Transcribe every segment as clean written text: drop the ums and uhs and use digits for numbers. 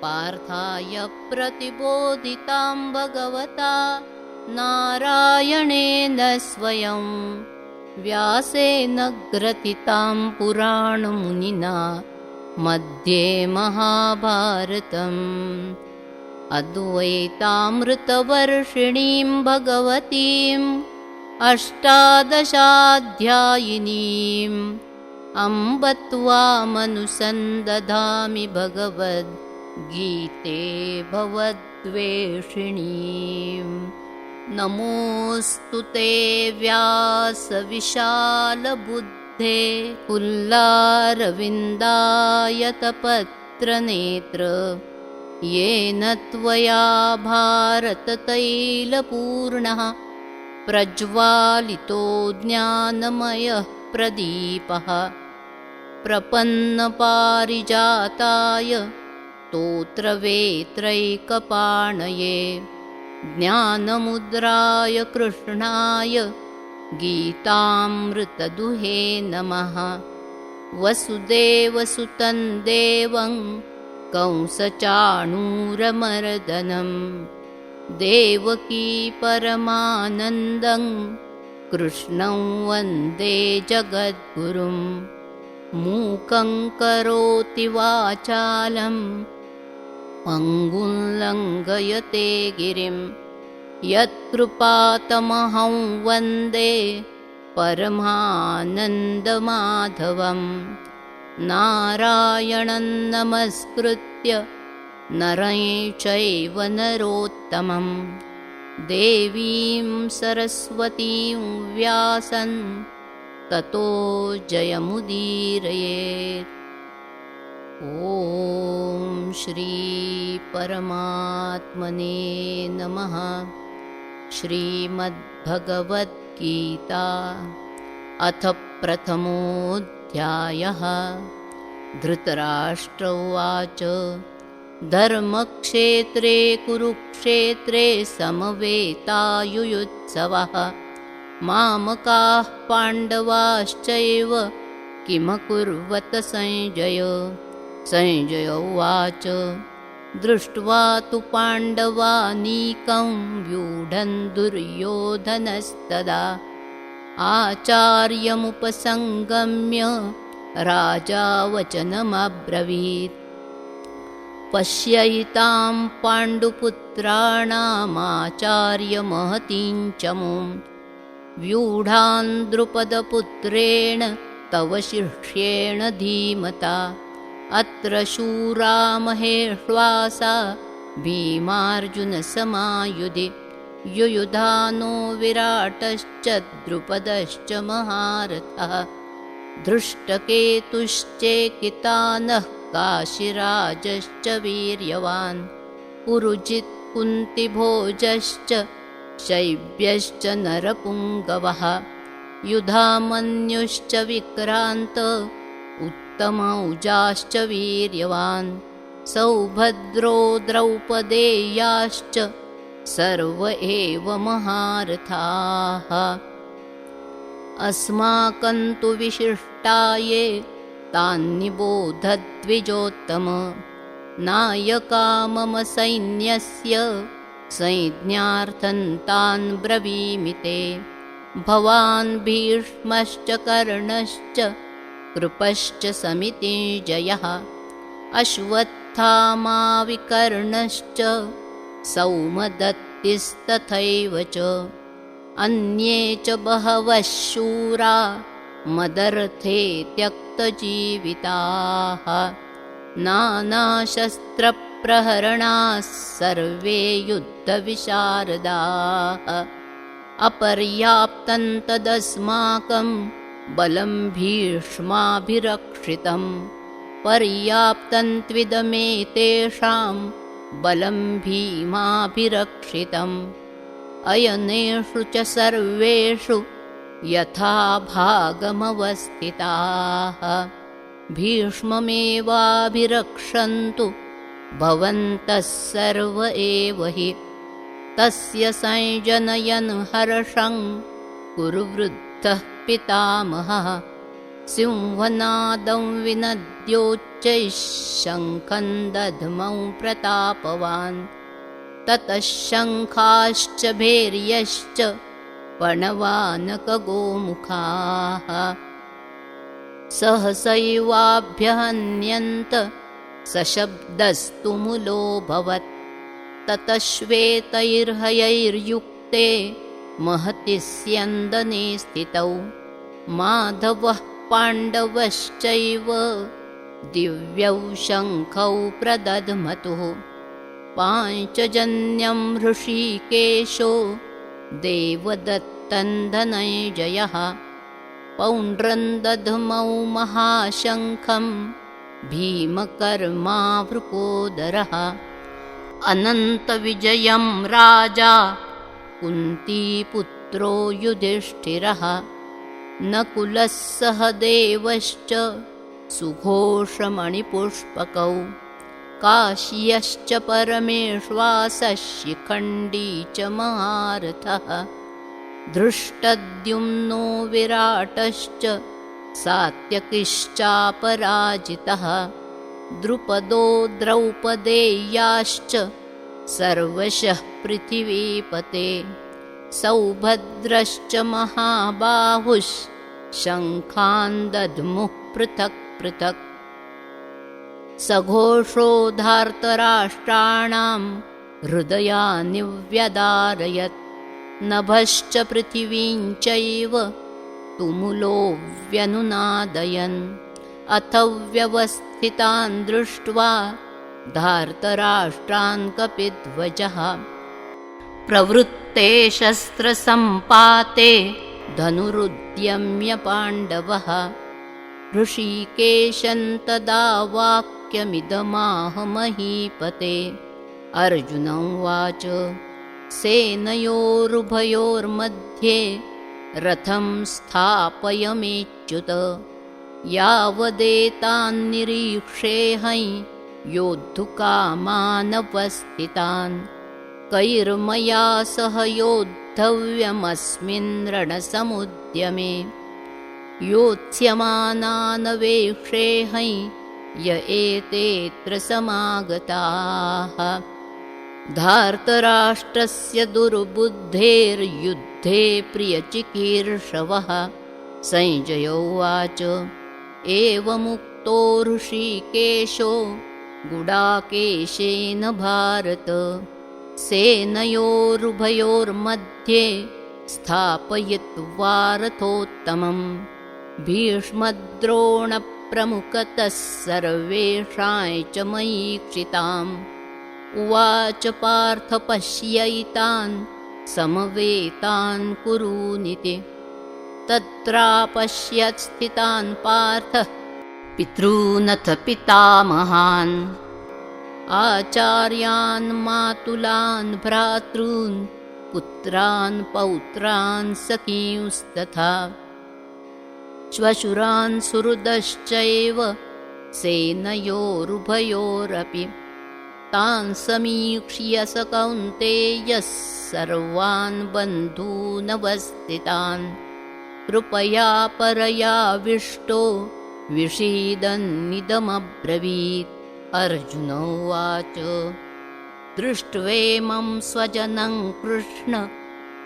पार्थाय प्रतिबोधितां भगवता नारायणेन स्वयं व्यासेन ग्रथितां पुराणमुनिना मध्ये महाभारतम् अद्वैतामृतवर्षिणीं भगवतीम् अष्टादशाध्यायिनीम् अम्ब त्वामनुसन्दधामि भगवद्गीते भवद्वेषिणीम्। नमोऽस्तु ते व्यासविशालबुद्धे पुल्लारविन्दायतपत्रनेत्र येन त्वया भारततैलपूर्णः प्रज्वालितो ज्ञानमयः प्रदीपः प्रपन्नपारिजाताय स्तोत्रवेत्रैकपाणये ज्ञानमुद्राय कृष्णाय गीतामृतदुहे नमः। वसुदेवसुतं देवं कंसचाणूरमर्दनं देवकी परमानन्दं कृष्णं वन्दे जगद्गुरुं। मूकं करोति वाचालं पङ्गुं लङ्घयते गिरिं यत्कृपातमहं वन्दे परमानन्दमाधवम्। नारायणं नमस्कृत्य नरं चैव नरोत्तमं देवीं सरस्वतीं व्यासं ततो जयमुदीरयेत्। ॐ श्री परमात्मने नमः। श्रीमद्भगवद्गीता अथ प्रथमोऽध्यायः। धृतराष्ट्र उवाच धर्मक्षेत्रे कुरुक्षेत्रे समवेतायुयुत्सवः मामकाः पाण्डवाश्चैव किमकुर्वत संजय। संजय उवाच दृष्ट्वा तु पाण्डवानीकं व्यूढं दुर्योधनस्तदा आचार्यमुपसङ्गम्य राजा वचनमब्रवीत्। पश्यैतां पाण्डुपुत्राणामाचार्यमहतीं चमूं व्यूढान् द्रुपदपुत्रेण तव शिष्येण धीमता। अत्र शूरा महेश्वासा भीमार्जुनसमायुधि युयुधानो विराटश्च द्रुपदश्च महारथः। धृष्टकेतुश्चेकितानः काशिराजश्च वीर्यवान् पुरुजित् कुन्तिभोजश्च शैब्यश्च नरपुङ्गवः। युधामन्युश्च विक्रान्त उत्तमौजाश्च वीर्यवान् सौभद्रो द्रौपदेयाश्च सर्व एव महारथाः। अस्माकं तु विशिष्टाये तान्निबोधद्विजोत्तम। नायका मम सैन्यस्य संज्ञार्थं तान् ब्रवीमि ते। भवान् भीष्मश्च कर्णश्च कृपश्च समितिञ्जयः अश्वत्थामा विकर्णश्च सौमदत्तिस्तथैव च अन्ये च बहवः शूरा मदर्थे त्यक्तजीविताः। नानाशस्त्रप्रहरणाः सर्वे युद्धविशारदाः। अपर्याप्तं तदस्माकं बलं भीष्माभिरक्षितं। पर्याप्तं त्विदमेतेषां बलं भीमाभिरक्षितम्। अयनेषु च सर्वेषु यथा भागमवस्थिताः। भीष्ममेवाभिरक्षन्तु भवन्तः सर्व एव हि। तस्य संजनयन् हर्षं कुरुवृद्धः पितामहः सिंहनादं विनद्योच्चैः शङ्खं दध्मौ प्रतापवान् ततः शङ्खाश्च भैर्यश्च पणवानकगोमुखाः सहसैवाभ्यहन्यन्त सशब्दस्तुमुलोऽभवत् ततः श्वेतैर्हयैर्युक्ते महति स्यन्दने स्थितौ माधवः पाण्डवश्चैव दिव्यौ शङ्खौ प्रदध्मतुः पाञ्चजन्यं हृषीकेशो देवदत्तं धनञ्जयः पौण्ड्रं दध्मौ महाशङ्खं भीमकर्मावृकोदरः अनन्तविजयं राजा कुन्तीपुत्रो युधिष्ठिरः नकुलः सहदेवश्च सुघोषमणिपुष्पकौ काश्यश्च परमेश्वासः शिखण्डी च महारथः धृष्टद्युम्नो विराटश्च सात्यकिश्चापराजितः द्रुपदो द्रौपदेयाश्च सर्वशः पृथिवीपते सौभद्रश्च महाबाहुश्च शङ्खान् दध्मुः पृथक् पृथक् सघोषो धार्तराष्ट्राणां हृदयानि व्यदारयत् नभश्च पृथिवीं चैव तुमुलो व्यनुनादयन् अथ व्यवस्थितान् दृष्ट्वा धार्तराष्ट्रान् कपिध्वजः प्रवृत्ते शस्त्रसम्पाते धनुरुद्यम्य पाण्डवः ऋषिकेशं तदा वाक्यमिदमाह महीपते अर्जुन उवाच सेनयोरुभयोर्मध्ये रथं स्थापयमेच्युत यावदेतान्निरीक्षेऽहं योद्धुकामानवस्थितान् कैर्मया सह योद्धव्यमस्मिन् रणसमुद्यमे योत्स्यमानानवेक्षेऽहं य एतेऽत्र समागताः धार्तराष्ट्रस्य दुर्बुद्धेर्युद्धे प्रियचिकीर्षवः संजय उवाच एवमुक्तो ऋषिकेशो गुडाकेशेन भारत सेनयोरुभयोर्मध्ये स्थापयित्वा रथोत्तमं भीष्मद्रोणप्रमुखतः सर्वेषां च मयीक्षिताम् उवाच पार्थ पश्यैतान् समवेतान् कुरूनिति तत्रापश्यत् स्थितान् पार्थः पितॄनथ पितामहान् आचार्यान् मातुलान् भ्रातॄन् पुत्रान् पौत्रान् सखींस्तथा श्वशुरान् सुहृदश्चैव सेनयोरुभयोरपि तान् समीक्ष्य स कौन्तेयः सर्वान् बन्धूनवस्थितान् कृपया परयाविष्टो विषीदन्निदमब्रवीत् अर्जुन उवाच दृष्ट्वेमं स्वजनं कृष्ण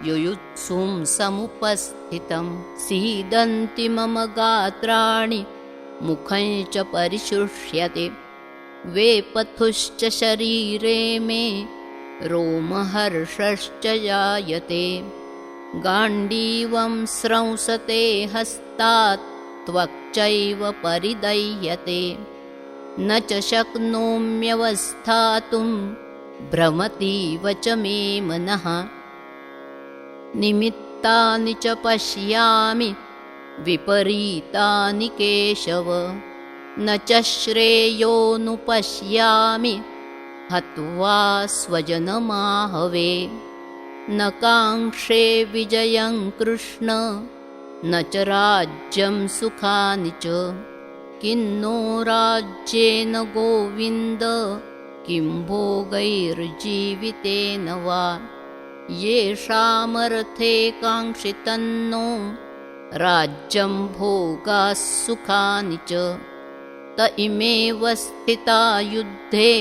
युयुत्सुं समुपस्थितं सीदन्ति मम गात्राणि मुखं च परिशुष्यते वेपथुश्च शरीरे मे रोमहर्षश्च जायते गाण्डीवं स्रंसते हस्तात् त्वक्चैव परिदह्यते न च शक्नोम्यवस्थातुं भ्रमतीव च मे मनः निमित्तानि च पश्यामि विपरीतानि केशव न च श्रेयोनुपश्यामि हत्वा स्वजनमाहवे न काङ्क्षे विजयं कृष्ण न च राज्यं सुखानि च किन्नो राज्येन गोविन्द किं भोगैर्जीवितेन वा येषामर्थे काङ्क्षितन्नो राज्यं भोगाः सुखानि च त इमेव स्थिता युद्धे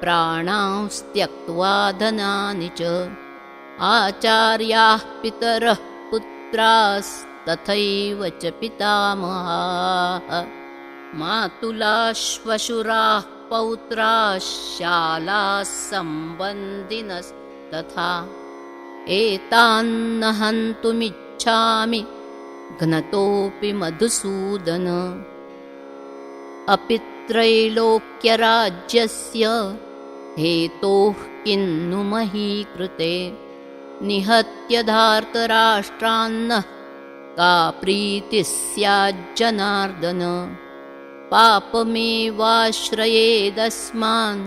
प्राणांस् त्यक्त्वा धनानि च आचार्याः पितरः पुत्रास्तथैव च पितामहाः मातुलाः श्वशुराः पौत्राः शालाः सम्बन्धिनस्तथा एतान्न हन्तुमिच्छामि घ्नतोऽपि मधुसूदन अपि त्रैलोक्यराज्यस्य हेतोः किन्नु महीकृते निहत्य धार्तराष्ट्रान्नः का प्रीतिः स्याज्जनार्दन पापमेवाश्रयेदस्मान्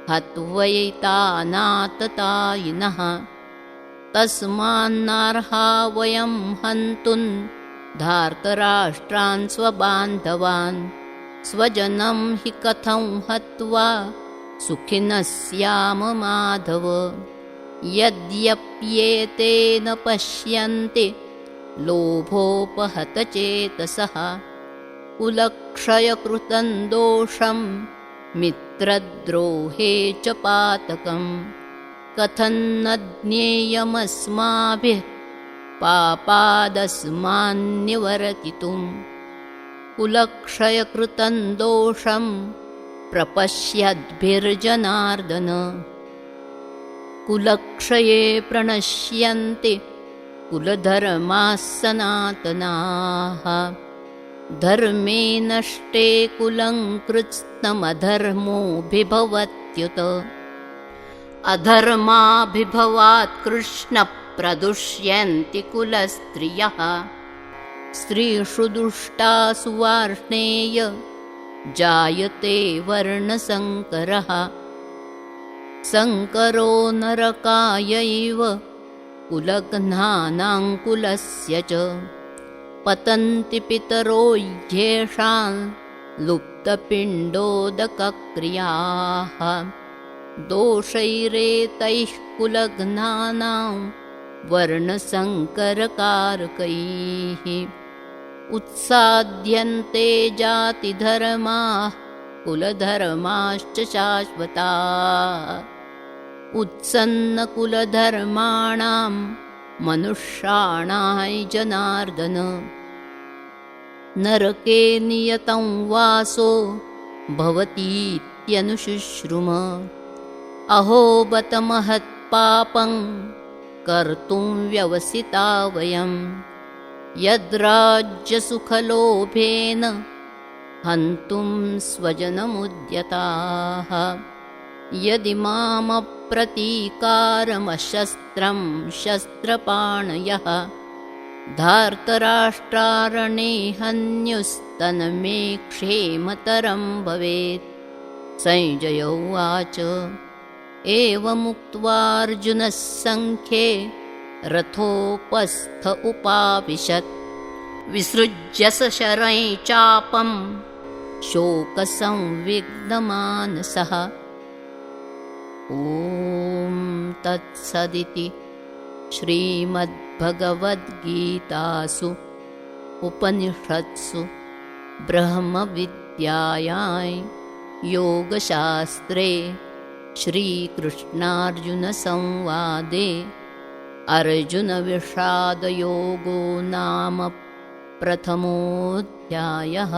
हत्वैतानाततायिनः तस्मान्नार्हा वयं हन्तुं धार्तराष्ट्रान् स्वबान्धवान् स्वजनं हि कथं हत्वा सुखिनः स्याम माधव यद्यप्येतेन पश्यन्ति लोभोपहतचेतसः कुलक्षयकृतं दोषं मित्रद्रोहे च पातकम् कथं न ज्ञेयमस्माभिः पापादस्मान्निवर्तितुम् कुलक्षयकृतं दोषं प्रपश्यद्भिर्जनार्दन कुलक्षये प्रणश्यन्ति कुलधर्माः सनातनाः धर्मे नष्टे कुलं कृत्स्नमधर्मोऽभिभवत्युत अधर्माभिभवात् कृष्णप्रदुष्यन्ति कुलस्त्रियः स्त्रीषु दुष्टासु वार्ष्णेय जायते वर्णसङ्करः सङ्करो नरकायैव कुलघ्नानां कुलस्य च पतन्ति पितरो ह्येषां लुप्तपिण्डोदकक्रियाः दोषैरेतैः कुलघ्नानां वर्णसङ्करकारकैः उत्साद्यन्ते जातिधर्माः कुलधर्माश्च शाश्वताः उत्सन्नकुलधर्माणां मनुष्याणां जनार्दन नरके नियतं वासो भवतीत्यनुशुश्रुम अहो बत महत्पापं कर्तुं व्यवसिता वयं यद्राज्यसुखलोभेन हन्तुं स्वजनमुद्यताः यदि मामप्रतीकारमशस्त्रं शस्त्रपाणयः धार्तराष्ट्रारणे हन्युस्तनमे क्षेमतरं भवेत् संजय उवाच एवमुक्त्वार्जुनः सङ्ख्ये रथोपस्थ उपाविशत् विसृज्य सशरैः चापं शोकसंविग्नमानसः ॐ तत्सदिति श्रीमद्भगवद्गीतासु उपनिषत्सु ब्रह्मविद्यायां योगशास्त्रे श्रीकृष्णार्जुनसंवादे अर्जुनविषादयोगो नाम प्रथमोऽध्यायः।